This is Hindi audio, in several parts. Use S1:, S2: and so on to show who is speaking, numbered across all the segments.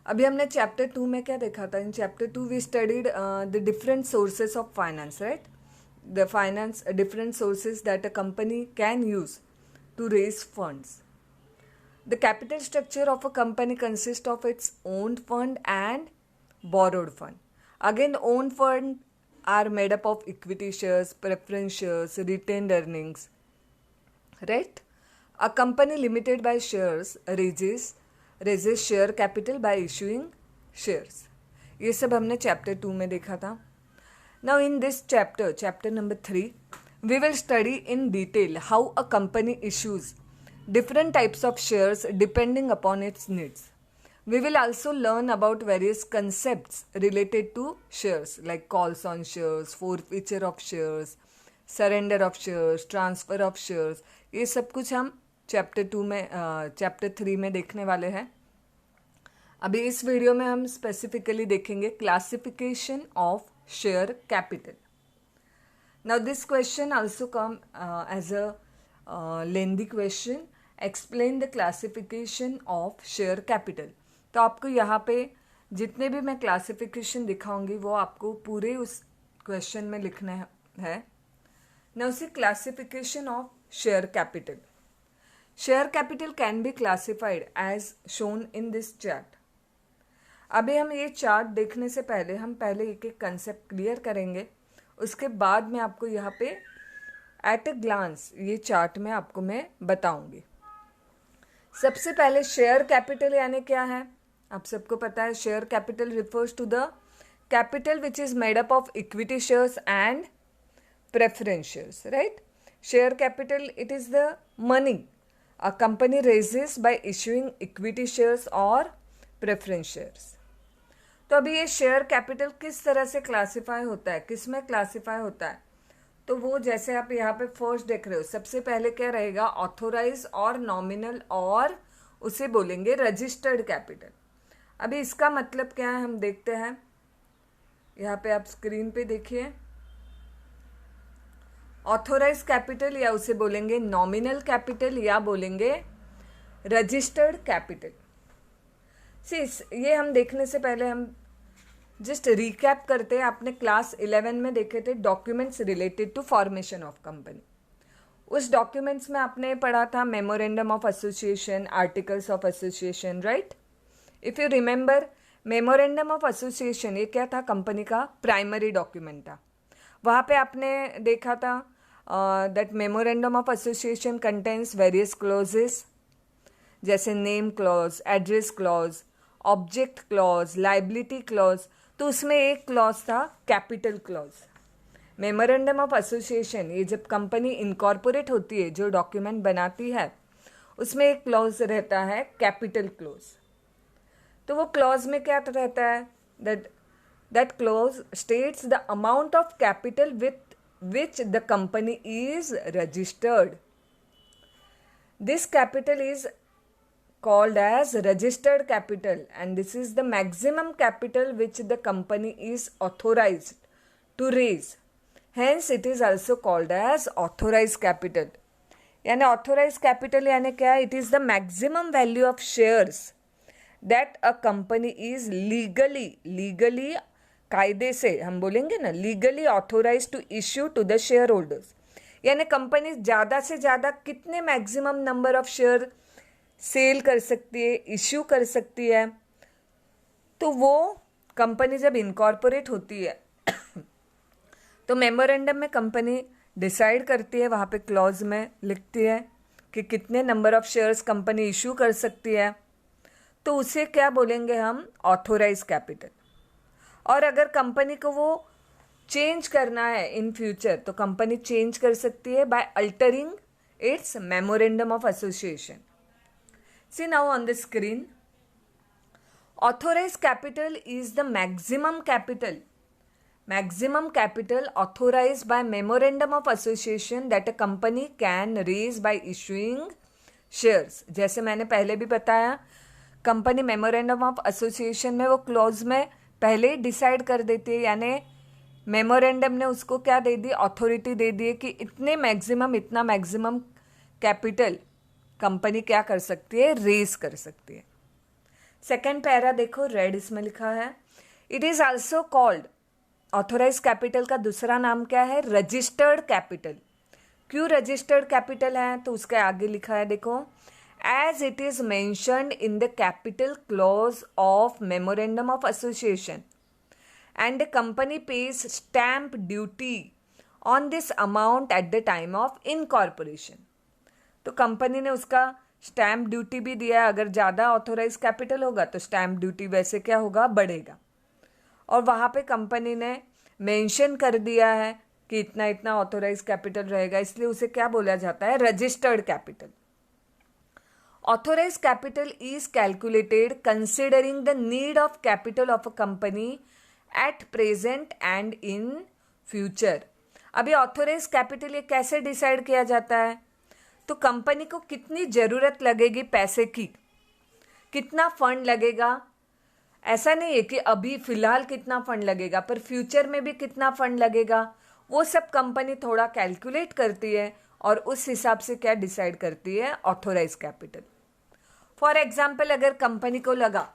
S1: अभी हमने चैप्टर 2 में क्या देखा था? In chapter 2 we studied the different sources of finance, right? The finance different sources that a company can use to raise funds. The capital structure of a company consists of its own fund and borrowed fund. Again, own fund are made up of equity shares, preference shares, retained earnings. Right? A company limited by shares raises share capital by issuing shares. ये सब हमने चैप्टर 2 में देखा था. Now in this chapter number 3, we will study in detail how a company issues different types of shares depending upon its needs. We will also learn about various concepts related to shares like calls on shares, forfeiture of shares, surrender of shares, transfer of shares. ये सब कुछ हम चैप्टर 3 में देखने वाले हैं. अभी इस वीडियो में हम स्पेसिफिकली देखेंगे classification of share capital. Now this question also come as a lengthy question. Explain the classification of share capital. तो आपको यहाँ पे जितने भी मैं क्लासिफिकेशन दिखाऊंगी वो आपको पूरे उस क्वेश्चन में लिखना है. Now see classification of share capital. Share capital can be classified as shown in this chart. अभी हम ये चार्ट देखने से पहले हम पहले एक एक कंसेप्ट क्लियर करेंगे. उसके बाद मैं आपको यहाँ पे एट अ ग्लांस ये चार्ट में आपको मैं बताऊंगी. सबसे पहले शेयर कैपिटल यानी क्या है? आप सबको पता है share capital refers to the capital which is made up of equity shares and preference shares, right? Share capital it is the money a company raises by issuing equity shares और प्रेफरेंस शेयर्स. तो अभी ये शेयर कैपिटल किस तरह से क्लासिफाई होता है, किस में क्लासिफाई होता है? तो वो जैसे आप यहाँ पे फर्स्ट देख रहे हो, सबसे पहले क्या रहेगा? ऑथोराइज और नॉमिनल, और उसे बोलेंगे रजिस्टर्ड कैपिटल. अभी इसका मतलब क्या है हम देखते हैं. यहाँ पे आप स्क्रीन पे देखिए, ऑथोराइज कैपिटल या उसे बोलेंगे नॉमिनल कैपिटल या बोलेंगे रजिस्टर्ड कैपिटल. ये हम देखने से पहले हम जस्ट रिकैप करते हैं. आपने क्लास 11 में देखे थे documents related to formation of company. उस डॉक्यूमेंट्स में आपने पढ़ा था memorandum of association, articles of association, right? If you remember, memorandum of association ये क्या था? कंपनी का प्राइमरी डॉक्यूमेंट था. वहाँ पे आपने देखा था that memorandum of association contains various clauses जैसे name clause, address clause, object clause, liability clause. तो उसमें एक क्लॉज था capital clause. Memorandum of association ये जब कंपनी इनकॉर्पोरेट होती है, जो डॉक्यूमेंट बनाती है, उसमें एक क्लॉज रहता है कैपिटल क्लॉज. तो वो क्लॉज में क्या रहता है? That clause states the amount of capital with which the company is registered. This capital is called as registered capital, and this is the maximum capital which the company is authorized to raise. Hence it is also called as authorized capital. यानी authorized capital यानी क्या है? It is the maximum value of shares that a company is legally कायदे से हम बोलेंगे ना, legally authorized to issue to the shareholders. यानी कंपनी ज़्यादा से ज़्यादा कितने maximum number of share sell कर सकती है, इश्यू कर सकती है. तो वो कंपनी जब इनकॉर्पोरेट होती है तो मेमोरेंडम में कंपनी डिसाइड करती है, वहाँ पे क्लॉज में लिखती है कि कितने number of shares company issue कर सकती है. तो उसे क्या बोलेंगे हम? Authorise capital. और अगर कंपनी को वो चेंज करना है इन फ्यूचर तो कंपनी चेंज कर सकती है by altering its memorandum of association. See now on the screen, authorized capital is the maximum capital authorized by memorandum of association that a company can raise by issuing shares. जैसे मैंने पहले भी बताया, कंपनी मेमोरेंडम ऑफ एसोसिएशन में वो क्लॉज में पहले ही डिसाइड कर देती है, यानी मेमोरेंडम ने उसको क्या दे दी? अथॉरिटी दे दी है कि इतना मैक्सिमम कैपिटल कंपनी क्या कर सकती है? रेज कर सकती है. सेकेंड पैरा देखो, रेड इसमें लिखा है, it is also called, authorise capital का दूसरा नाम क्या है, रजिस्टर्ड कैपिटल। क्यों रजिस्टर्ड कैपिटल है, तो उसके आगे लिखा है देखो, as it is mentioned in the capital clause of memorandum of association and the company pays stamp duty on this amount at the time of incorporation. तो कंपनी ने उसका स्टैम्प ड्यूटी भी दिया है, अगर ज़्यादा ऑथोराइज कैपिटल होगा तो स्टैम्प ड्यूटी वैसे क्या होगा, बढ़ेगा। और वहाँ पे कंपनी ने मेंशन कर दिया है कि इतना इतना ऑथोराइज कैपिटल रहेगा, इसलिए उसे क्या बोला जाता है, registered capital. Authorise capital is calculated considering the need of capital of a company at present and in future. अभी ऑथोराइज कैपिटल ये कैसे डिसाइड किया जाता है, तो कंपनी को कितनी ज़रूरत लगेगी पैसे की, कितना फंड लगेगा, ऐसा नहीं है कि अभी फिलहाल कितना फंड लगेगा, पर फ्यूचर में भी कितना फंड लगेगा, वो सब कंपनी थोड़ा कैलकुलेट करती है और उस हिसाब से क्या डिसाइड करती है, ऑथोराइज कैपिटल। फॉर एग्जाम्पल, अगर कंपनी को लगा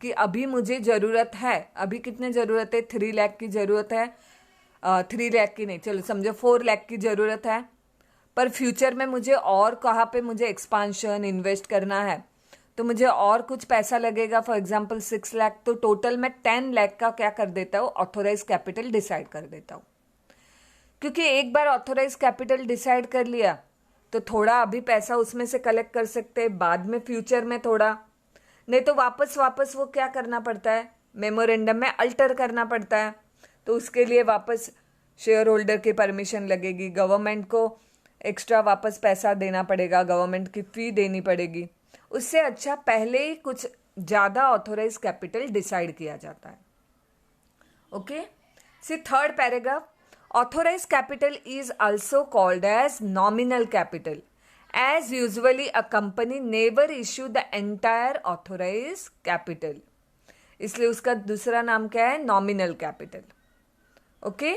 S1: कि अभी मुझे ज़रूरत है, अभी कितने ज़रूरत है, 3 लाख की ज़रूरत है, 3 लाख की नहीं, चलो समझो 4 लाख की ज़रूरत है, पर फ्यूचर में मुझे और कहाँ पे मुझे एक्सपांशन इन्वेस्ट करना है, तो मुझे और कुछ पैसा लगेगा, फॉर एग्जांपल 6 लाख, तो टोटल मैं 10 लाख का क्या कर देता हूँ, ऑथोराइज कैपिटल डिसाइड कर देता हूँ। क्योंकि एक बार ऑथोराइज कैपिटल डिसाइड कर लिया तो थोड़ा अभी पैसा उसमें से कलेक्ट कर सकते हैं, बाद में फ्यूचर में थोड़ा, नहीं तो वापस वो क्या करना पड़ता है, मेमोरेंडम में अल्टर करना पड़ता है, तो उसके लिए वापस शेयर होल्डर की परमिशन लगेगी, गवर्नमेंट को एक्स्ट्रा वापस पैसा देना पड़ेगा, गवर्नमेंट की फ़ी देनी पड़ेगी। उससे अच्छा पहले ही कुछ ज़्यादा ऑथोराइज कैपिटल डिसाइड किया जाता है। Okay, see third paragraph, authorise capital is also called as nominal capital, as usually a company never issue the entire authorise capital, इसलिए उसका दूसरा नाम क्या है, nominal capital. Okay,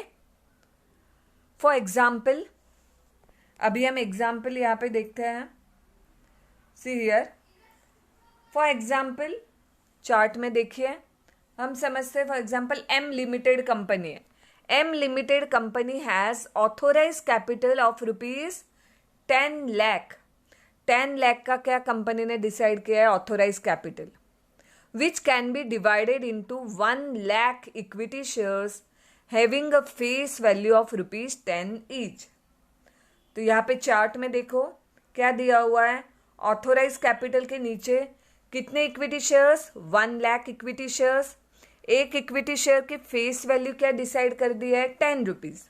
S1: for example, अभी हम एग्जाम्पल यहाँ पे देखते हैं, see here, for example chart में देखिए, हम समझते हैं for example M limited company है, M limited company has authorise capital of rupees 10 lakh, 10 lakh का क्या कंपनी ने डिसाइड किया है, authorise capital, which can be divided into 1 lakh equity shares having a face value of rupees 10 each. तो यहाँ पे चार्ट में देखो क्या दिया हुआ है, ऑथोराइज कैपिटल के नीचे कितने equity shares, 1 lakh equity shares, एक इक्विटी शेयर की फेस वैल्यू क्या डिसाइड कर दी है, 10 रुपीज,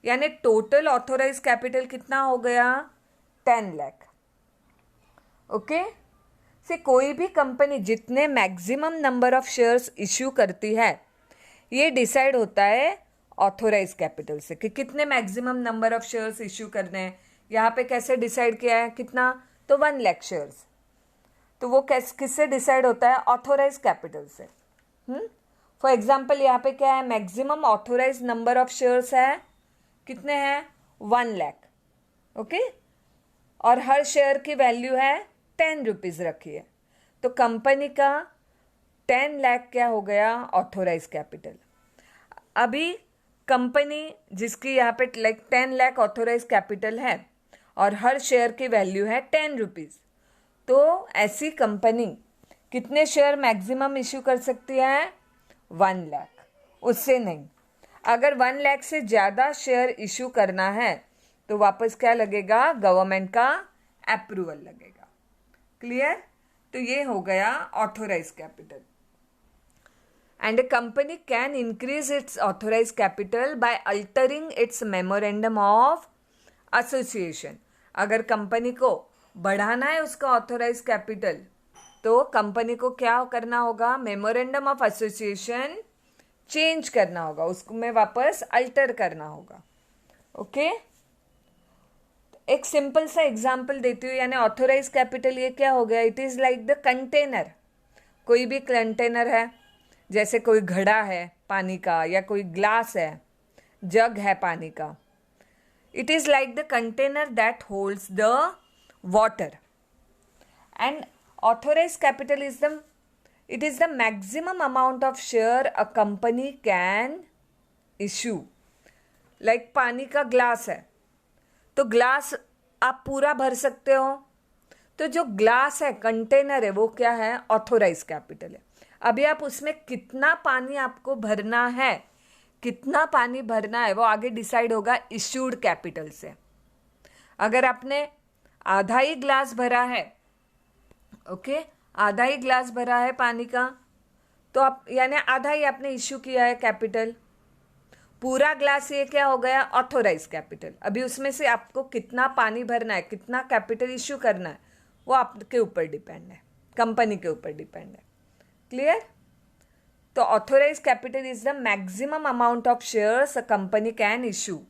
S1: यानी टोटल ऑथोराइज कैपिटल कितना हो गया, 10 लाख। ओके, से कोई भी कंपनी जितने maximum number of shares issue करती है, ये डिसाइड होता है ऑथोराइज कैपिटल से कि कितने maximum number of shares issue करने हैं। यहाँ पे कैसे डिसाइड किया है, कितना, तो 1 लाख शेयर्स, तो वो किससे डिसाइड होता है, ऑथोराइज कैपिटल से। फॉर एग्जाम्पल यहाँ पे क्या है, maximum authorise number of shares है, कितने हैं, 1 लाख। ओके, और हर शेयर की वैल्यू है 10 रुपीज़ रखी है, तो कंपनी का 10 लाख क्या हो गया, ऑथोराइज कैपिटल। अभी कंपनी जिसकी यहाँ पे लाइक 10 लाख ऑथोराइज कैपिटल है और हर शेयर की वैल्यू है 10 रुपीज़, तो ऐसी कंपनी कितने शेयर मैक्सिमम इश्यू कर सकती है, 1 लाख, उससे नहीं। अगर 1 लाख से ज़्यादा शेयर इश्यू करना है तो वापस क्या लगेगा, गवर्नमेंट का अप्रूवल लगेगा। क्लियर, तो ये हो गया authorise capital. And a company can increase its authorized capital by altering its memorandum of association. अगर कंपनी को बढ़ाना है उसका ऑथोराइज कैपिटल, तो कंपनी को क्या करना होगा, मेमोरेंडम ऑफ एसोसिएशन चेंज करना होगा, उसको में वापस अल्टर करना होगा। ओके, एक सिंपल सा एग्जांपल देती हूँ, यानी ऑथोराइज कैपिटल ये क्या हो गया, it is like the container. कोई भी कंटेनर है, जैसे कोई घड़ा है पानी का या कोई ग्लास है, जग है पानी का, it is like the container that holds the water, and authorise capital it is the maximum amount of share a company can issue. Like पानी का ग्लास है, तो ग्लास आप पूरा भर सकते हो. तो जो ग्लास है, कंटेनर है, वो क्या है? ऑथोराइज कैपिटल है. अभी आप उसमें कितना पानी आपको भरना है, कितना पानी भरना है, वो आगे डिसाइड होगा इश्यूड कैपिटल से. अगर आपने आधा ही ग्लास भरा है, ओके, आधा ही ग्लास भरा है पानी का, तो आप यानी आधा ही आपने इश्यू किया है कैपिटल. पूरा ग्लास ये क्या हो गया? Authorise capital. अभी उसमें से आपको कितना पानी भरना है, कितना कैपिटल इश्यू करना है, वो आपके ऊपर डिपेंड है, कंपनी के ऊपर डिपेंड है. क्लियर? तो authorise capital is the maximum amount of shares a company can issue.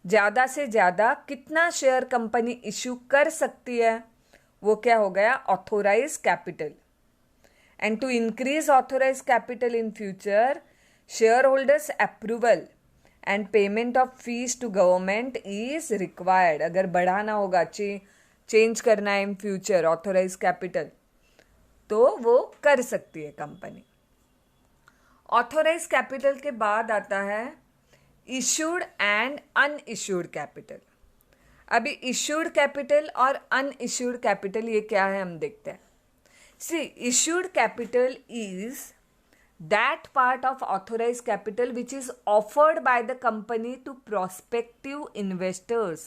S1: ज़्यादा से ज़्यादा कितना शेयर कंपनी इशू कर सकती है, वो क्या हो गया? Authorise capital. And to increase authorise capital in future, share holders approval and payment of fees to government is required. अगर बढ़ाना होगा, चेंज करना है इन फ्यूचर ऑथोराइज कैपिटल, तो वो कर सकती है कंपनी. ऑथोराइज कैपिटल के बाद आता है इशूड एंड अनइशूड कैपिटल. अभी इशूड कैपिटल और अनइशूड कैपिटल ये क्या है हम देखते हैं. See, issued capital is that part of authorized capital which is offered by the company to prospective investors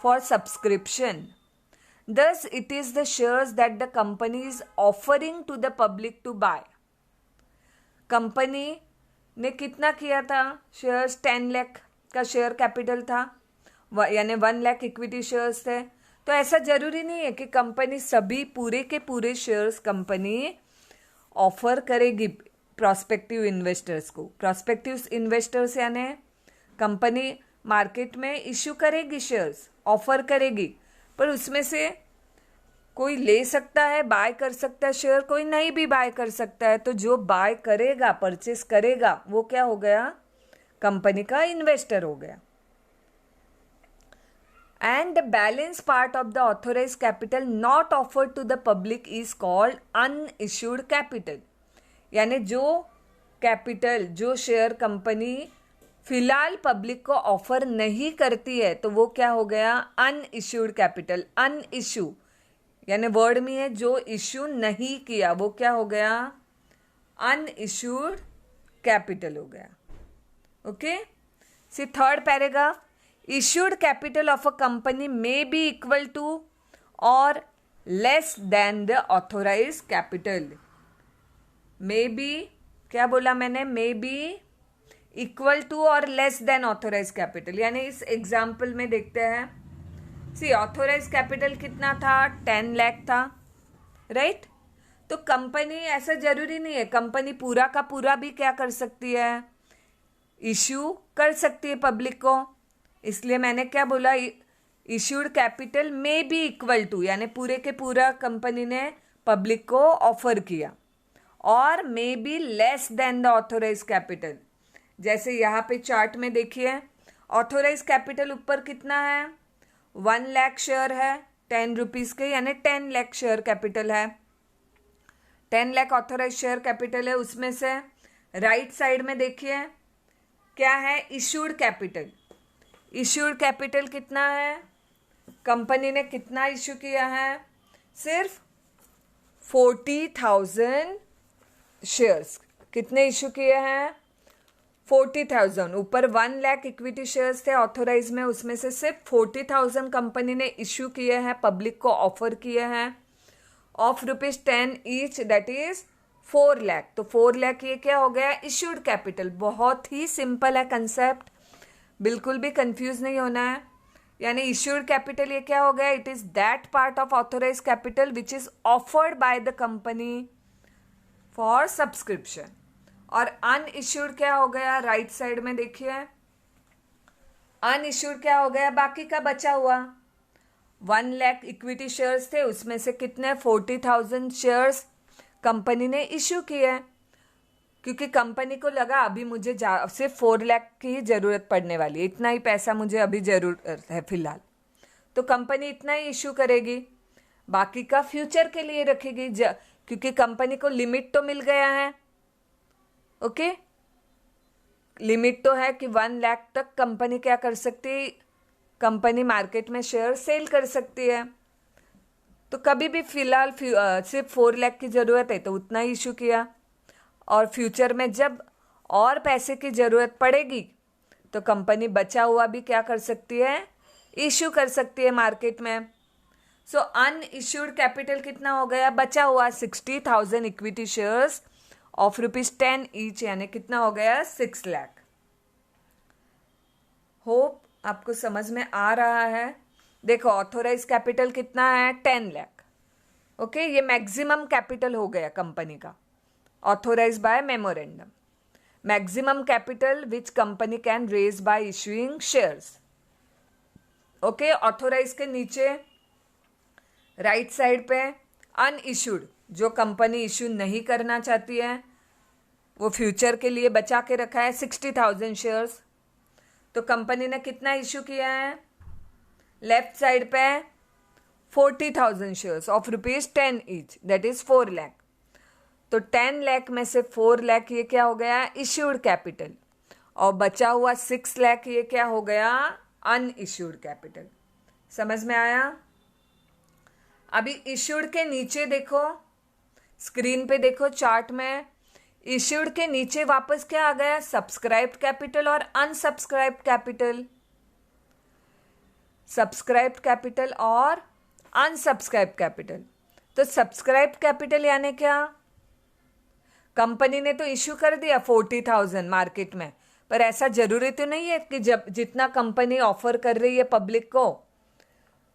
S1: for subscription. Thus, it is the shares that the company is offering to the public to buy. Company ने कितना किया था? शेयर्स 10 लाख का शेयर कैपिटल था, यानी 1 लाख इक्विटी शेयर्स थे. तो ऐसा जरूरी नहीं है कि कंपनी सभी पूरे के पूरे शेयर्स कंपनी ऑफर करेगी प्रॉस्पेक्टिव इन्वेस्टर्स को. प्रॉस्पेक्टिव इन्वेस्टर्स यानी कंपनी मार्केट में इश्यू करेगी शेयर्स, ऑफर करेगी, पर उसमें से कोई ले सकता है, बाय कर सकता है शेयर, कोई नहीं भी बाय कर सकता है. तो जो बाय करेगा, परचेस करेगा, वो क्या हो गया? कंपनी का इन्वेस्टर हो गया. And the balance part of the authorise capital not offered to the public is called unissued capital. यानी जो कैपिटल, जो शेयर कंपनी फिलहाल पब्लिक को ऑफर नहीं करती है, तो वो क्या हो गया? Unissued capital. अनइश्यू यानी वर्ड में है जो इश्यू नहीं किया, वो क्या हो गया? अनइश्यूड कैपिटल हो गया. Okay, see third paragraph. Issued capital of a company may be equal to or less than the authorise capital. May be, क्या बोला मैंने? May be equal to or less than authorise capital. यानी इस एग्जाम्पल में देखते हैं. सी, ऑथोराइज कैपिटल कितना था? 10 लाख था, राइट? तो कंपनी, ऐसा जरूरी नहीं है, कंपनी पूरा का पूरा भी क्या कर सकती है? इश्यू कर सकती है पब्लिक को. इसलिए मैंने क्या बोला? Issued capital may be equal to, यानी पूरे के पूरा कंपनी ने पब्लिक को ऑफर किया, और may be less than the authorise capital. जैसे यहाँ पे चार्ट में देखिए, ऑथोराइज कैपिटल ऊपर कितना है? 1 लाख शेयर है 10 रुपीज़ के, यानी 10 लाख शेयर कैपिटल है. 10 लाख ऑथोराइज शेयर कैपिटल है. उसमें से राइट साइड में देखिए क्या है? Issued capital. इश्यूड कैपिटल कितना है? कंपनी ने कितना इश्यू किया है? सिर्फ 40,000 शेयर्स. कितने इशू किए हैं? 40,000. ऊपर 1 लाख इक्विटी शेयर्स थे ऑथोराइज में, उसमें से सिर्फ 40,000 कंपनी ने इशू किए हैं, पब्लिक को ऑफर किए हैं of ₹10 each, that is 4 lakh. तो 4 लाख ये क्या हो गया? Issued capital. बहुत ही सिंपल है कंसेप्ट, बिल्कुल भी कंफ्यूज नहीं होना है. यानी इश्यूड कैपिटल ये क्या हो गया? It is that part of authorise capital which is offered by the company for subscription. और अनइश्यूड क्या हो गया? राइट साइड में देखिए, अनइश्यूड क्या हो गया? बाकी का बचा हुआ 1 लाख इक्विटी शेयर्स थे, उसमें से कितने? 40,000 शेयर्स कंपनी ने इश्यू किए, क्योंकि कंपनी को लगा अभी मुझे सिर्फ 4 लाख की ही जरूरत पड़ने वाली है, इतना ही पैसा मुझे अभी जरूरत है फिलहाल. तो कंपनी इतना ही इश्यू करेगी, बाकी का फ्यूचर के लिए रखेगी. क्योंकि कंपनी को लिमिट तो मिल गया है। ओके, लिमिट तो है कि 1 लाख तक कंपनी क्या कर सकती है, कंपनी मार्केट में शेयर सेल कर सकती है। तो कभी भी फिलहाल सिर्फ 4 लाख की ज़रूरत है तो उतना ही इशू किया, और फ्यूचर में जब और पैसे की ज़रूरत पड़ेगी तो कंपनी बचा हुआ भी क्या कर सकती है, इशू कर सकती है मार्केट में। सो अनइश्यूड कैपिटल कितना हो गया, बचा हुआ 60,000 इक्विटी शेयर्स ऑफ ₹10 ईच, यानी कितना हो गया, 6 लाख। होप आपको समझ में आ रहा है। देखो ऑथोराइज कैपिटल कितना है, 10 लाख। ओके, ये मैक्सिमम कैपिटल हो गया कंपनी का, authorise by memorandum. Maximum capital which company can raise by issuing shares. Okay, authorise के नीचे राइट साइड पे अनइश्यूड, जो कंपनी इशू नहीं करना चाहती है, वो फ्यूचर के लिए बचा के रखा है 60,000 शेयर्स। तो कंपनी ने कितना इशू किया है, लेफ्ट साइड पे 40,000 shares of ₹10 each, that is 4 lakh. तो 10 लाख में से 4 लाख ये क्या हो गया, इश्यूड कैपिटल, और बचा हुआ 6 लाख ये क्या हो गया, अनइश्यूड कैपिटल। समझ में आया। अभी इश्यूड के नीचे देखो, स्क्रीन पे देखो चार्ट में, इश्यूड के नीचे वापस क्या आ गया, सब्सक्राइब्ड कैपिटल और अनसब्सक्राइब्ड कैपिटल। सब्सक्राइब्ड कैपिटल और अनसब्सक्राइब्ड कैपिटल। तो सब्सक्राइब्ड कैपिटल यानी क्या, कंपनी ने तो इश्यू कर दिया 40,000 मार्केट में, पर ऐसा जरूरी तो नहीं है कि जब जितना कंपनी ऑफर कर रही है पब्लिक को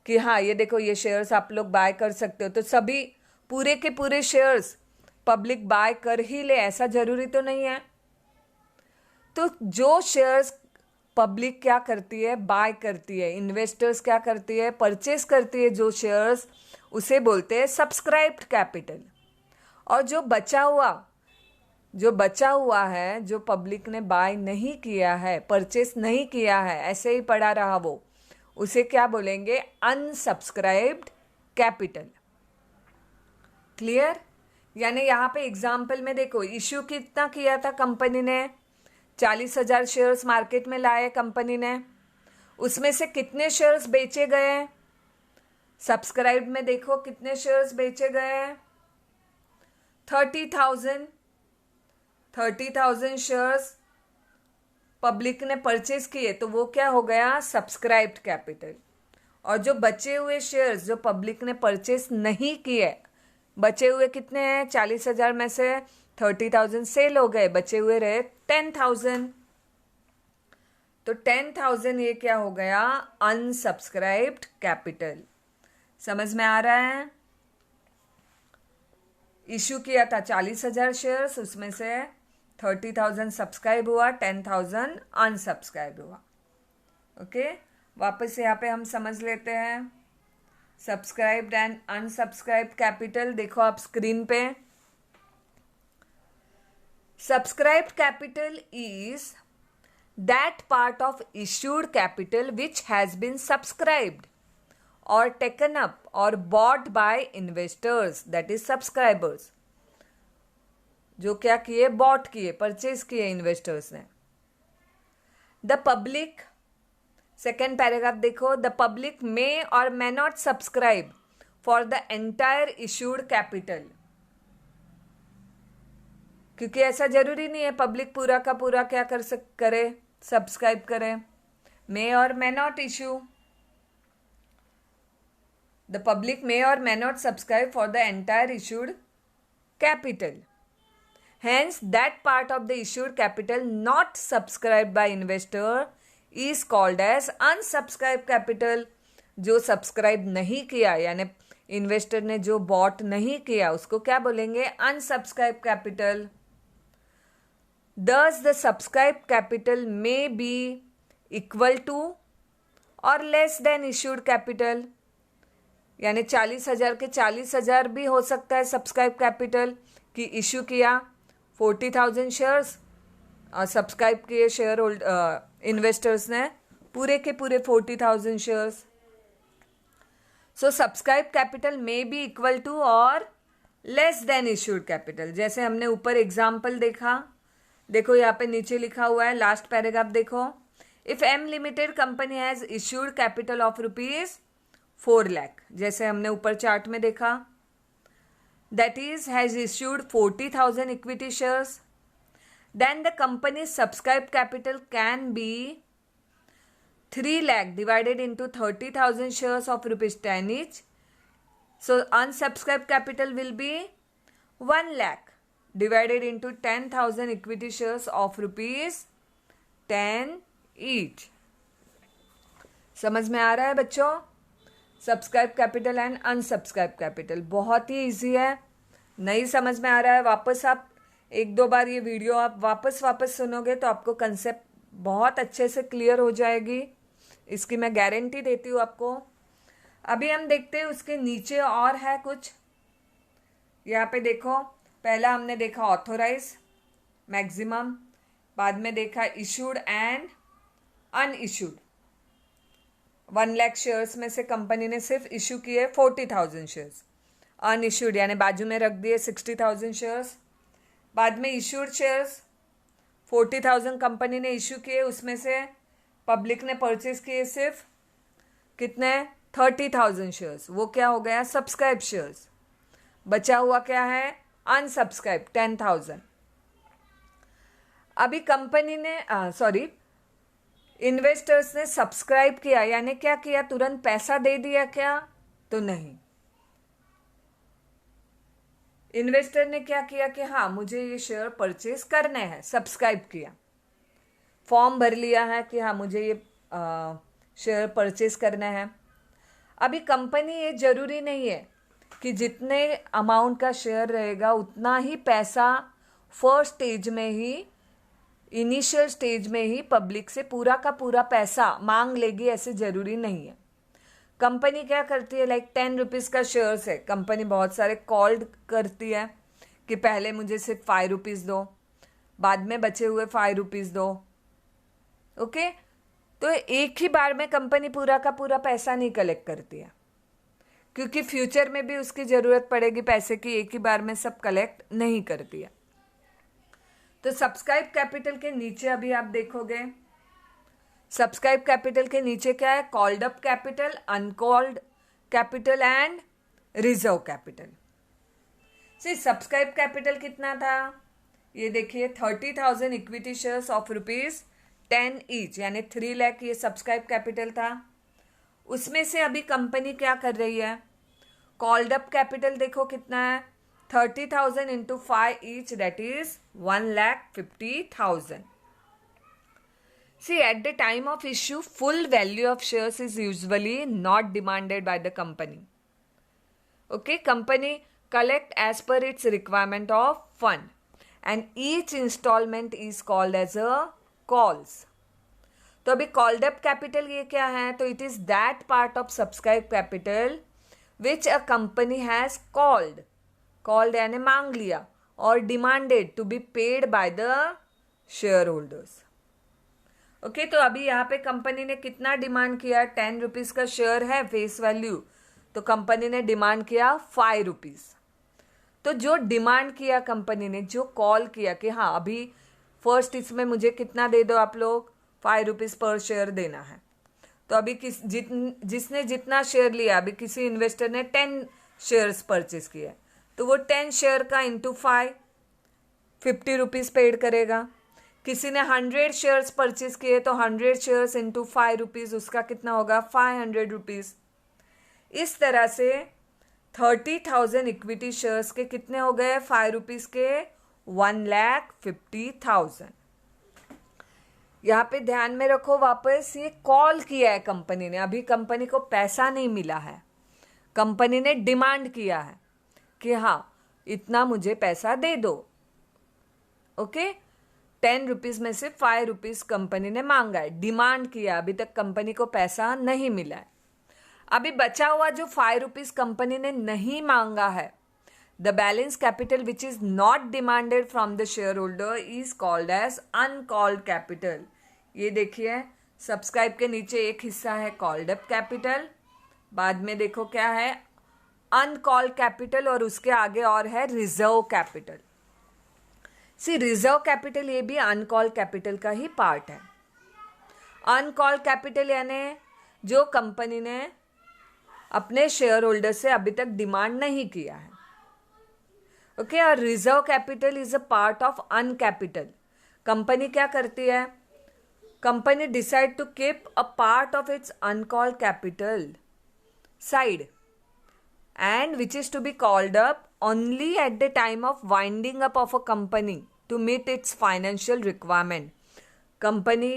S1: कि हाँ ये देखो ये शेयर्स आप लोग बाय कर सकते हो, तो सभी पूरे के पूरे शेयर्स पब्लिक बाय कर ही ले, ऐसा जरूरी तो नहीं है। तो जो शेयर्स पब्लिक क्या करती है, बाय करती है, इन्वेस्टर्स क्या करती है, परचेस करती है जो शेयर्स, उसे बोलते हैं सब्सक्राइब्ड कैपिटल। और जो बचा हुआ है, जो पब्लिक ने बाय नहीं किया है, परचेस नहीं किया है, ऐसे ही पड़ा रहा वो, उसे क्या बोलेंगे, अनसब्सक्राइब्ड कैपिटल। क्लियर। यानी यहाँ पे एग्जाम्पल में देखो, इश्यू कितना किया था कंपनी ने, 40,000 शेयर्स मार्केट में लाए कंपनी ने, उसमें से कितने शेयर्स बेचे गए, सब्सक्राइब में देखो कितने शेयर्स बेचे गए, 30,000 शेयर्स पब्लिक ने परचेज किए, तो वो क्या हो गया, सब्सक्राइब्ड कैपिटल। और जो बचे हुए शेयर्स जो पब्लिक ने परचेज नहीं किए, बचे हुए कितने हैं, 40,000 में से 30,000 सेल हो गए, बचे हुए रहे 10,000। तो 10,000 ये क्या हो गया, अनसब्सक्राइब्ड कैपिटल। समझ में आ रहा है। इश्यू किया था 40,000 शेयर्स, उसमें से 30,000 सब्सक्राइब हुआ, 10,000 अनसब्सक्राइब हुआ। ओके, वापस यहाँ पे हम समझ लेते हैं सब्सक्राइब्ड एंड अनसब्सक्राइब्ड कैपिटल। देखो आप स्क्रीन पे, subscribed capital is that part of issued capital which has been subscribed or taken up or bought by investors, that is subscribers, जो क्या किए, बॉट किए, परचेज किए इन्वेस्टर्स ने। द पब्लिक, सेकेंड पैराग्राफ देखो, द पब्लिक मे और may not subscribe for the entire issued capital, क्योंकि ऐसा जरूरी नहीं है पब्लिक पूरा का पूरा क्या करे, सब्सक्राइब करे। मे और may not issue, the public may or may not subscribe for the entire issued capital. Hence, that part of the issued capital not subscribed by investor is called as unsubscribed capital. जो सब्सक्राइब नहीं किया, यानी इन्वेस्टर ने जो बॉट नहीं किया, उसको क्या बोलेंगे, unsubscribed capital. Thus, the subscribed capital may be equal to or less than issued capital. यानी 40,000 के 40,000 भी हो सकता है सब्सक्राइब कैपिटल, कि इश्यू किया 40,000 शेयर्स और सब्सक्राइब किए शेयर इन्वेस्टर्स ने पूरे के पूरे 40,000 shares. So subscribe capital may be equal to or less than issued capital. जैसे हमने ऊपर एग्जाम्पल देखा, देखो यहाँ पे नीचे लिखा हुआ है, लास्ट पैराग्राफ देखो, if M limited company has issued capital of ₹4 lakh, जैसे हमने ऊपर चार्ट में देखा, that is has issued 40,000 equity shares, then the company subscribe capital can be 3 lakh divided into 30,000 shares of ₹10 each. So unsubscribed capital will be 1 lakh divided into 10,000 equity shares of ₹10 each. समझ में आ रहा है बच्चों? Subscribe capital and unsubscribe capital बहुत ही इजी है। नहीं समझ में आ रहा है, वापस आप 1-2 बार ये वीडियो आप वापस सुनोगे तो आपको कंसेप्ट बहुत अच्छे से क्लियर हो जाएगी, इसकी मैं गारंटी देती हूँ आपको। अभी हम देखते हैं उसके नीचे और है कुछ। यहाँ पे देखो, पहला हमने देखा ऑथोराइज मैक्सिमम, बाद में देखा issued and unissued. 1 lakh shares में से कंपनी ने सिर्फ इशू किए 40,000 शेयर्स, अनइशूड यानी बाजू में रख दिए 60,000 शेयर्स। बाद में इशूड शेयर्स 40,000 कंपनी ने इशू किए, उसमें से पब्लिक ने परचेज किए सिर्फ कितने 30,000 शेयर्स, वो क्या हो गया सब्सक्राइब शेयर्स। बचा हुआ क्या है अनसब्सक्राइब 10,000। अभी कंपनी ने इन्वेस्टर्स ने सब्सक्राइब किया, यानी क्या किया, तुरंत पैसा दे दिया क्या, तो नहीं। इन्वेस्टर ने क्या किया कि हाँ मुझे ये शेयर परचेज करने हैं, सब्सक्राइब किया, फॉर्म भर लिया है कि हाँ मुझे ये शेयर परचेज करना है। अभी कंपनी ये जरूरी नहीं है कि जितने अमाउंट का शेयर रहेगा उतना ही पैसा फर्स्ट स्टेज में ही, इनिशियल स्टेज में ही पब्लिक से पूरा का पूरा पैसा मांग लेगी, ऐसे ज़रूरी नहीं है। कंपनी क्या करती है, लाइक 10 रुपीज़ का शेयर्स है, कंपनी बहुत सारे कॉल्ड करती है कि पहले मुझे सिर्फ 5 रुपीज़ दो, बाद में बचे हुए 5 रुपीज़ दो। ओके तो एक ही बार में कंपनी पूरा का पूरा पैसा नहीं कलेक्ट करती है, क्योंकि फ्यूचर में भी उसकी ज़रूरत पड़ेगी पैसे की, एक ही बार में सब कलेक्ट नहीं करती है। तो सब्सक्राइब कैपिटल के नीचे अभी आप देखोगे, सब्सक्राइब कैपिटल के नीचे क्या है, called up capital, uncalled capital and reserve capital. Subscribe capital कितना था, ये देखिए 30,000 इक्विटी शेयर्स ऑफ ₹10 ईच, यानी 3 लाख ये सब्सक्राइब कैपिटल था। उसमें से अभी कंपनी क्या कर रही है, कॉल्ड अप कैपिटल देखो कितना है, 30,000 into 5 each, that is 1,50,000. See, at the time of issue, full value of shares is usually not demanded by the company. Okay, company collect as per its requirement of fund, and each installment is called as a calls. तो अभी called up capital ये क्या है, तो it is that part of subscribed capital which a company has called यानी मांग लिया, और demanded to be paid by the share holders. Okay तो अभी यहाँ पे कंपनी ने कितना डिमांड किया, 10 रुपीज़ का शेयर है फेस वैल्यू, तो कंपनी ने डिमांड किया 5 रुपीज़। तो जो डिमांड किया कंपनी ने, जो कॉल किया कि हाँ अभी फर्स्ट इसमें मुझे कितना दे दो आप लोग, 5 रुपीज़ पर शेयर देना है। तो अभी जिसने जितना शेयर लिया, अभी किसी इन्वेस्टर ने 10 शेयर्स परचेज किया, तो वो 10 शेयर का इंटू 5 50 रुपीज़ पेड करेगा। किसी ने 100 शेयर्स परचेज किए तो 100 शेयर्स इंटू 5 रुपीज़, उसका कितना होगा 500 रुपीज़। इस तरह से 30,000 इक्विटी शेयर्स के कितने हो गए 5 रुपीज़ के 1,50,000। यहाँ पे ध्यान में रखो, वापस ये कॉल किया है कंपनी ने, अभी कंपनी को पैसा नहीं मिला है, कंपनी ने डिमांड किया है कि हाँ इतना मुझे पैसा दे दो। ओके 10 रुपीज़ में से 5 रुपीज़ कंपनी ने मांगा है, डिमांड किया, अभी तक कंपनी को पैसा नहीं मिला है। अभी बचा हुआ जो 5 रुपीज़ कंपनी ने नहीं मांगा है, the balance capital which is not demanded from the share holder is called as uncalled capital. ये देखिए सब्सक्राइब के नीचे एक हिस्सा है कॉल्ड अप कैपिटल, बाद में देखो क्या है अनकॉल्ड कैपिटल और उसके आगे और है रिजर्व कैपिटल. सी रिजर्व कैपिटल ये भी अनकॉल्ड कैपिटल का ही पार्ट है. अनकॉल्ड कैपिटल यानी जो कंपनी ने अपने शेयर होल्डर से अभी तक डिमांड नहीं किया है. ओके, और reserve capital is a part of uncapital. Company क्या करती है? Company decide to keep a part of its uncalled capital side and which is to be called up only at the time of winding up of a company to meet its financial requirement. Company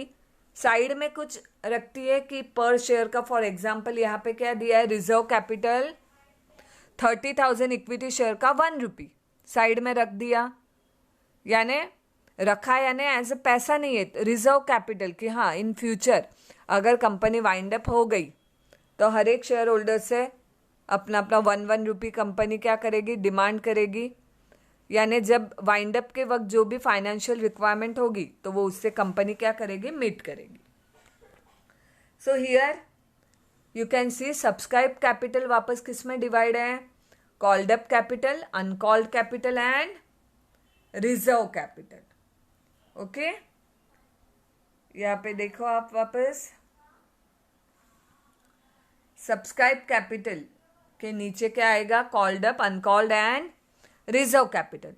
S1: side में कुछ रखती है कि पर शेयर का, फॉर एग्जाम्पल यहाँ पे क्या दिया है, रिजर्व कैपिटल 30,000 इक्विटी शेयर का 1 रुपी साइड में रख दिया, यानी रखा यानी एज ए पैसा नहीं है, रिजर्व कैपिटल कि हाँ इन फ्यूचर अगर कंपनी वाइंड अप हो गई तो हर एक शेयर होल्डर से अपना अपना 1 रुपी कंपनी क्या करेगी, डिमांड करेगी. यानी जब वाइंड अप के वक्त जो भी फाइनेंशियल रिक्वायरमेंट होगी तो वो उससे कंपनी क्या करेगी, मीट करेगी. So here you can see subscribe capital वापस किस में डिवाइड है, called up capital, uncalled capital and reserve capital. Okay, यहाँ पे देखो आप वापस सब्सक्राइब कैपिटल के नीचे क्या आएगा, called up, uncalled and reserve capital.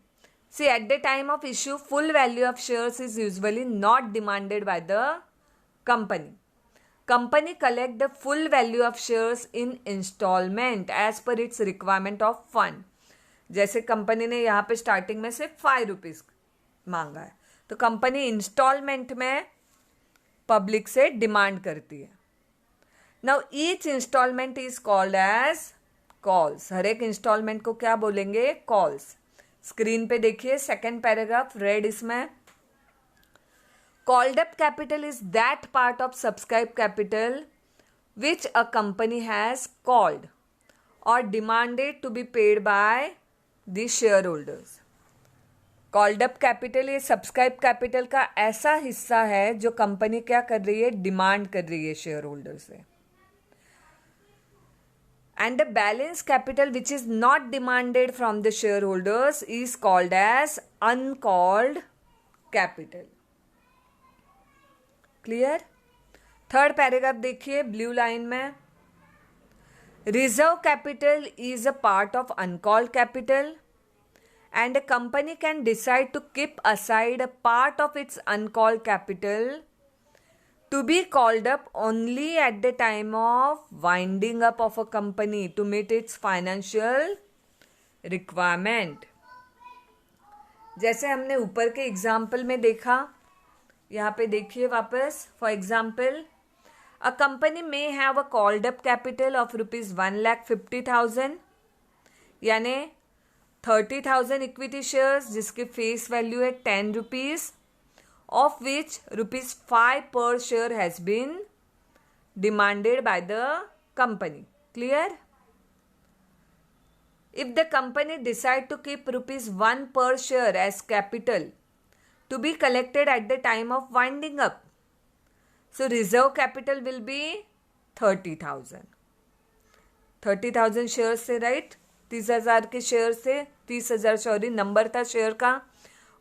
S1: See at the time of issue full value of shares is usually not demanded by the company. Company collect the full value of shares in instalment as per its requirement of fund. जैसे कंपनी ने यहाँ पे स्टार्टिंग में सिर्फ 5 रुपीज मांगा है तो कंपनी इंस्टॉलमेंट में पब्लिक से डिमांड करती है. Now each instalment is called as calls. हर एक इंस्टॉलमेंट को क्या बोलेंगे, कॉल्स. स्क्रीन पे देखिए सेकेंड पैराग्राफ रेड इसमें. Called up capital is that part of subscribe capital which a company has called or demanded to be paid by the share holders. Called up capital ये सब्सक्राइब कैपिटल का ऐसा हिस्सा है जो कंपनी क्या कर रही है, डिमांड कर रही है शेयर होल्डर से. And the balance capital which is not demanded from the shareholders is called as uncalled capital. Clear? Third paragraph देखिए ब्लू लाइन में. Reserve capital is a part of uncalled capital and a company can decide to keep aside a part of its uncalled capital to be called up only at the time of winding up of a company to meet its financial requirement. जैसे हमने ऊपर के एग्जाम्पल में देखा, यहाँ पे देखिए वापस. For example, a company may have a called up capital of ₹1,50,000 यानी 30,000 इक्विटी शेयर्स जिसकी फेस वैल्यू है 10 rupees, of which ₹5 per share has been demanded by the company. Clear? If the company decide to keep ₹1 per share as capital to be collected at the time of winding up, so reserve capital will be 30,000. 30,000 share से, राइट, 30,000 के शेयर से, 30,000 सॉरी नंबर था शेयर का,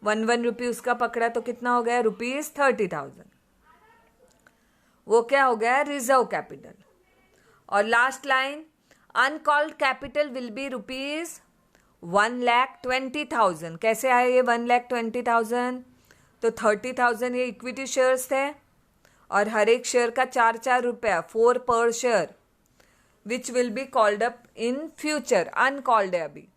S1: 1 रुपी उसका पकड़ा तो कितना हो गया, ₹30,000. वो क्या हो गया, रिजर्व कैपिटल. और last line, uncalled capital will B ₹1,20,000. कैसे आए ये 1,20,000? तो 30,000 ये इक्विटी शेयर्स थे और हर एक शेयर का 4 रुपया, 4 पर share, which will be called up in future, uncalled है अभी.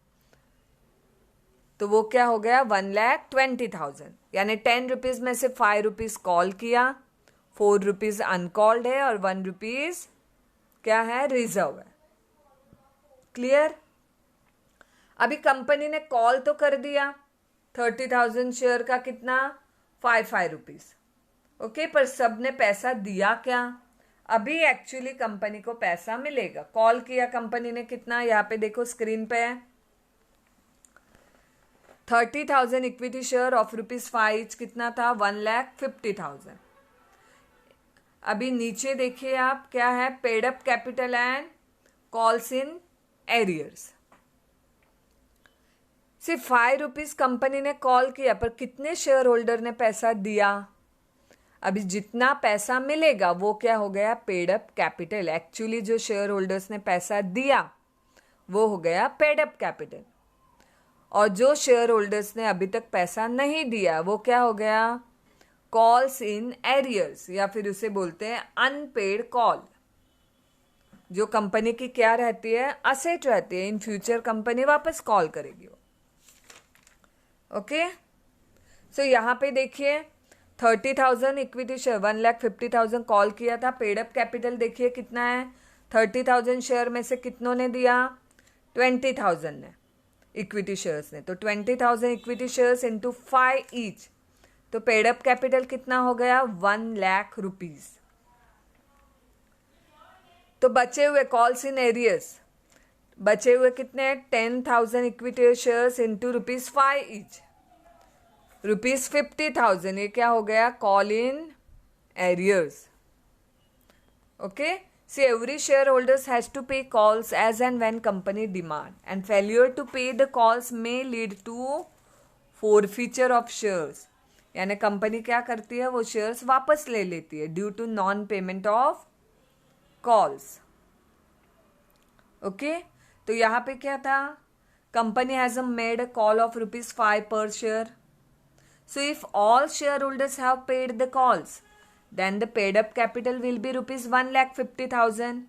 S1: तो वो क्या हो गया, 1,20,000. यानी 10 रुपीज में से 5 रुपीज कॉल किया, 4 रुपीज अनकॉल्ड है और 1 रुपीज क्या है, रिजर्व है. क्लियर? अभी कंपनी ने कॉल तो कर दिया 30,000 शेयर का कितना, 5 रुपीज. ओके, पर सब ने पैसा दिया क्या, अभी एक्चुअली कंपनी को पैसा मिलेगा. कॉल किया कंपनी ने कितना, यहाँ पे देखो स्क्रीन पे है, 30,000 इक्विटी शेयर ऑफ ₹5 कितना था, 1,50,000. अभी नीचे देखिए आप क्या है, paid up capital and calls in arrears. सिर्फ 5 रुपीज कंपनी ने कॉल किया, पर कितने शेयर होल्डर ने पैसा दिया? अभी जितना पैसा मिलेगा वो क्या हो गया? Paid up capital. एक्चुअली जो शेयर होल्डर्स ने पैसा दिया वो हो गया पेड अप कैपिटल, और जो शेयर होल्डर्स ने अभी तक पैसा नहीं दिया वो क्या हो गया? कॉल्स इन एरियर्स, या फिर उसे बोलते हैं अनपेड कॉल। जो कंपनी की क्या रहती है? असेट रहती है। इन फ्यूचर कंपनी वापस कॉल करेगी वो। ओके, सो यहाँ पे देखिए 30,000 इक्विटी शेयर, 1,50,000 कॉल किया था। पेड अप कैपिटल देखिए कितना है? 30,000 शेयर में से कितनों ने दिया? 20,000 ने, इक्विटी शेयर्स ने। तो 20,000 इक्विटी शेयर्स इंटू 5 ईच, तो पेड अप कैपिटल कितना हो गया? 1 लाख रुपीज। तो बचे हुए कॉल्स इन एरियर्स, बचे हुए कितने? 10,000 इक्विटी शेयर्स इंटू ₹5 ईच, ₹50,000। ये क्या हो गया? Call in arrears. Okay, see every shareholders has to pay calls as and when company demand, and failure to pay the calls may lead to forfeiture of shares। यानी कंपनी क्या करती है? वो शेयर्स वापस ले लेती है due to non payment of calls. Okay, तो यहाँ पे क्या था? Company has made a call of ₹5 per share. So if all shareholders have paid the calls, then the paid up capital will be ₹1,50,000।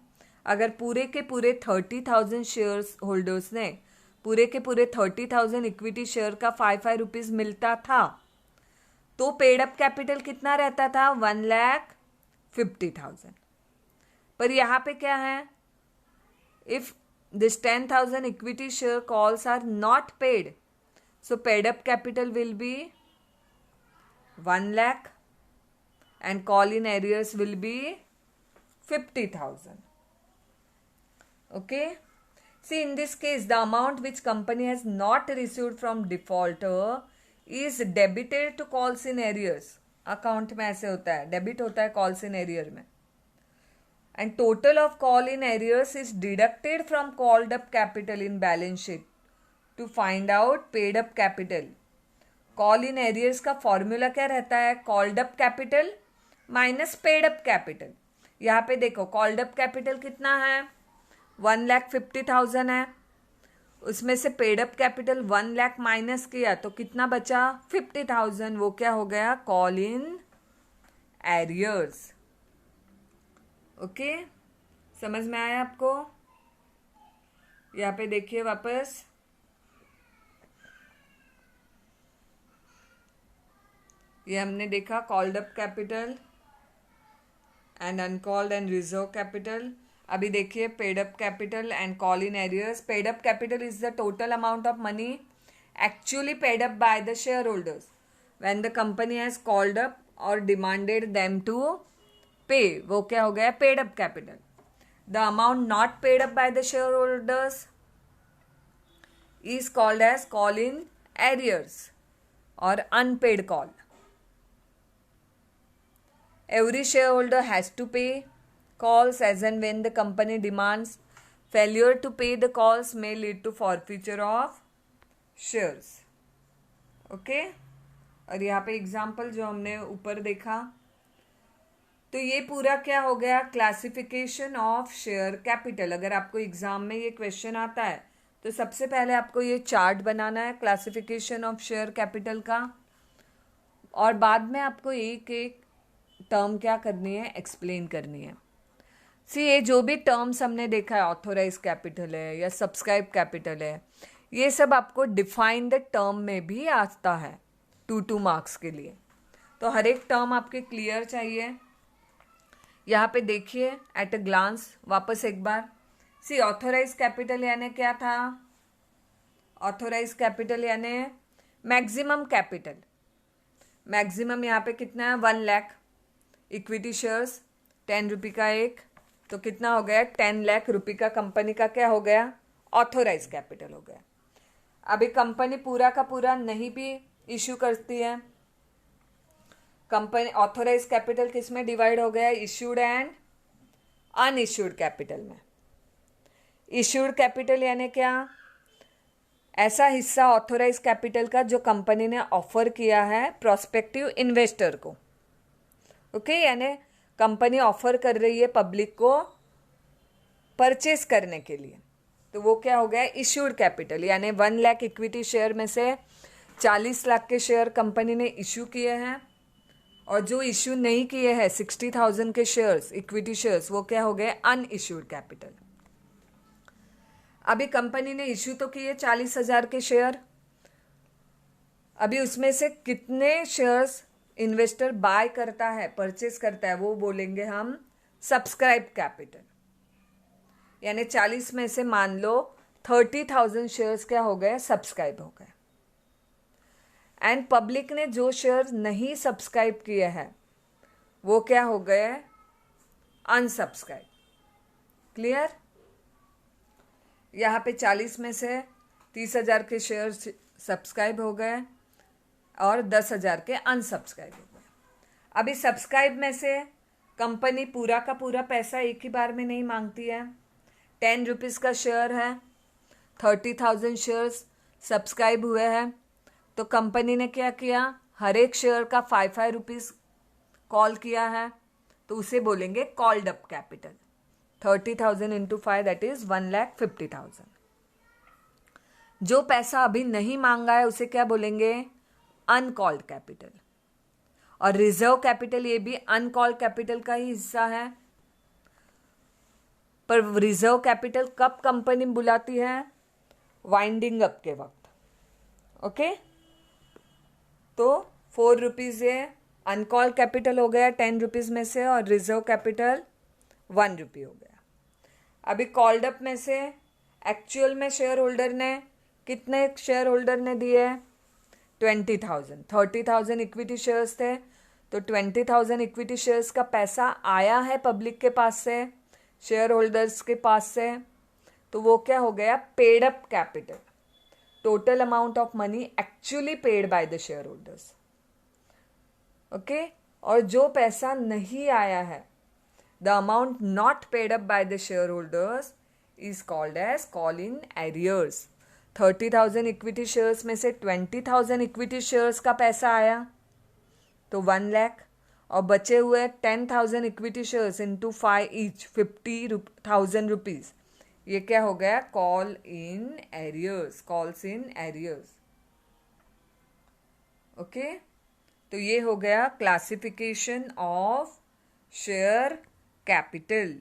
S1: अगर पूरे के पूरे 30,000 शेयर्स होल्डर्स ने पूरे के पूरे 30,000 इक्विटी शेयर का 5 रुपीज मिलता था, तो पेड अप कैपिटल कितना रहता था? 1,50,000। पर यहाँ पे क्या है? If this 10,000 equity share calls are not paid, so paid up capital will be 1 lakh and call in arrears will be 50,000. Okay, see in this case the amount which company has not received from defaulter is debited to calls in arrears। Account में ऐसे होता है, डेबिट होता है कॉल्स इन एरियर में, and total of call in arrears is deducted from called up capital in balance sheet to find out paid up capital। Call in arrears का फॉर्मूला क्या रहता है? Called up capital minus paid up capital. यहाँ पे देखो कॉल्ड अप कैपिटल कितना है? 1,50,000 है। उसमें से paid up capital 1 lakh minus किया तो कितना बचा? 50,000। वो क्या हो गया? Call in arrears. ओके, समझ में आया आपको? यहाँ पे देखिए वापस, ये हमने देखा called up capital and uncalled and reserve capital. अभी देखिए paid up capital and call in arrears. Paid up capital is the total amount of money actually paid up by the share holders when the company has called up or demanded them to pay. वो क्या हो गया? Paid up capital. The amount not paid up by the share holders is called as call in arrears और unpaid call. Every shareholder has to pay calls as and when the company demands. Failure to pay the calls may lead to forfeiture of shares. Okay? और यहाँ पे एग्जाम्पल जो हमने ऊपर देखा, तो ये पूरा क्या हो गया? Classification of share capital. अगर आपको एग्जाम में ये क्वेश्चन आता है तो सबसे पहले आपको ये चार्ट बनाना है क्लासिफिकेशन ऑफ शेयर कैपिटल का, और बाद में आपको एक एक टर्म क्या करनी है? एक्सप्लेन करनी है। सी ये जो भी टर्म्स हमने देखा है, ऑथोराइज कैपिटल है या सब्सक्राइब कैपिटल है, ये सब आपको डिफाइन द टर्म में भी आता है 2 मार्क्स के लिए। तो हर एक टर्म आपके क्लियर चाहिए। यहाँ पे देखिए एट अ ग्लांस वापस एक बार। सी ऑथोराइज कैपिटल यानी क्या था? ऑथोराइज कैपिटल यानी मैक्सिमम कैपिटल। मैक्सिमम यहाँ पे कितना है? 1 लाख। इक्विटी शेयर्स 10 रुपये का एक, तो कितना हो गया? 10 लाख रुपये का कंपनी का क्या हो गया? ऑथोराइज कैपिटल हो गया। अभी कंपनी पूरा का पूरा नहीं भी इशू करती है, कंपनी ऑथोराइज कैपिटल किस में डिवाइड हो गया? इश्यूड एंड अनइश्यूड कैपिटल में। इश्यूड कैपिटल यानी क्या? ऐसा हिस्सा ऑथोराइज कैपिटल का जो कंपनी ने ऑफर किया है प्रोस्पेक्टिव इन्वेस्टर को। ओके, यानी कंपनी ऑफर कर रही है पब्लिक को परचेस करने के लिए, तो वो क्या हो गया? Issued capital. यानी 1 लाख इक्विटी शेयर में से 40 लाख के शेयर कंपनी ने इश्यू किए हैं, और जो इश्यू नहीं किए हैं 60,000 के शेयर्स, इक्विटी शेयर्स, वो क्या हो गए? Unissued capital. अभी कंपनी ने इश्यू तो किए 40,000 के शेयर, अभी उसमें से कितने शेयर्स इन्वेस्टर बाय करता है, परचेस करता है, वो बोलेंगे हम सब्सक्राइब कैपिटल। यानी 40 में से मान लो 30,000 शेयर्स क्या हो गए? सब्सक्राइब हो गए। एंड पब्लिक ने जो शेयर नहीं सब्सक्राइब किए हैं वो क्या हो गए? अनसब्सक्राइब। क्लियर? यहाँ पे 40 में से 30,000 के शेयर सब्सक्राइब हो गए और 10,000 के अनसब्सक्राइब हो गए। अभी सब्सक्राइब में से कंपनी पूरा का पूरा पैसा एक ही बार में नहीं मांगती है। 10 रुपीज़ का शेयर है, 30,000 शेयर्स सब्सक्राइब हुए हैं, तो कंपनी ने क्या किया? हर एक शेयर का 5 रुपीज़ कॉल किया है, तो उसे बोलेंगे called up capital. 30,000 into 5 that is 1,50,000। जो पैसा अभी नहीं मांगा है उसे क्या बोलेंगे? Uncalled capital. और रिजर्व कैपिटल ये भी अनकॉल्ड कैपिटल का ही हिस्सा है। पर रिजर्व कैपिटल कब कंपनी बुलाती है? वाइंडिंग अप के वक्त। ओके, तो 4 रुपीज़ ये अनकॉल्ड कैपिटल हो गया 10 रुपीज़ में से, और रिजर्व कैपिटल 1 रुपी हो गया। अभी कॉल्ड अप में से एक्चुअल में शेयर होल्डर ने कितने शेयर होल्डर ने दिए? 20,000। 30,000 इक्विटी शेयर्स थे, तो 20,000 इक्विटी शेयर्स का पैसा आया है पब्लिक के पास से, शेयर होल्डर्स के पास से, तो वो क्या हो गया? Paid up capital. Total amount of money actually paid by the share holders. Okay, और जो पैसा नहीं आया है, the amount not paid up by the share holders is called as call in arrears. 30,000 equity shares में से 20,000 इक्विटी शेयर्स का पैसा आया तो 1 लाख, और बचे हुए 10,000 equity shares into 5 each 50,000 rupees, ये क्या हो गया? Call in arrears, calls in arrears. Okay, तो ये हो गया क्लासिफिकेशन ऑफ शेयर कैपिटल।